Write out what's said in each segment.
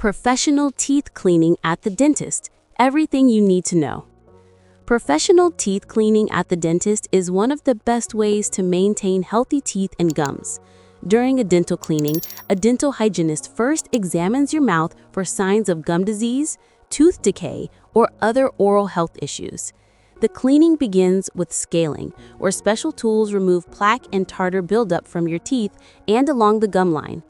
Professional teeth cleaning at the dentist. Everything you need to know. Professional teeth cleaning at the dentist is one of the best ways to maintain healthy teeth and gums. During a dental cleaning, a dental hygienist first examines your mouth for signs of gum disease, tooth decay, or other oral health issues. The cleaning begins with scaling, where special tools remove plaque and tartar buildup from your teeth and along the gum line.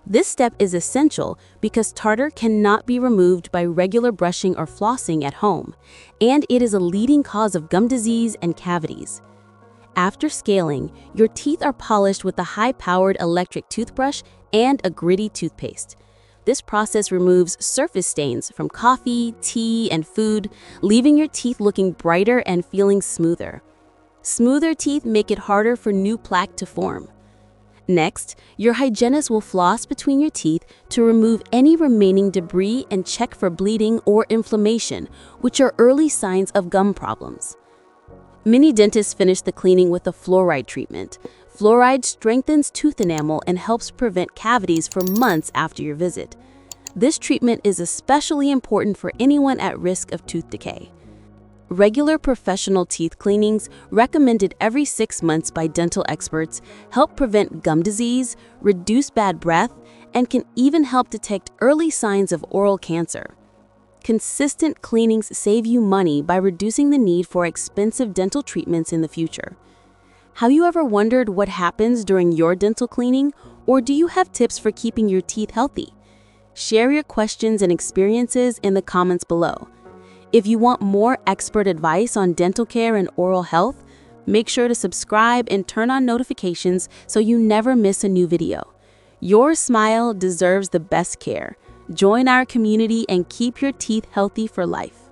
This step is essential because tartar cannot be removed by regular brushing or flossing at home, and it is a leading cause of gum disease and cavities. After scaling, your teeth are polished with a high-powered electric toothbrush and a gritty toothpaste. This process removes surface stains from coffee, tea, and food, leaving your teeth looking brighter and feeling smoother. Smoother teeth make it harder for new plaque to form. Next, your hygienist will floss between your teeth to remove any remaining debris and check for bleeding or inflammation, which are early signs of gum problems. Many dentists finish the cleaning with a fluoride treatment. Fluoride strengthens tooth enamel and helps prevent cavities for months after your visit. This treatment is especially important for anyone at risk of tooth decay. Regular professional teeth cleanings, recommended every 6 months by dental experts, help prevent gum disease, reduce bad breath, and can even help detect early signs of oral cancer. Consistent cleanings save you money by reducing the need for expensive dental treatments in the future. Have you ever wondered what happens during your dental cleaning, or do you have tips for keeping your teeth healthy? Share your questions and experiences in the comments below. If you want more expert advice on dental care and oral health, make sure to subscribe and turn on notifications so you never miss a new video. Your smile deserves the best care. Join our community and keep your teeth healthy for life.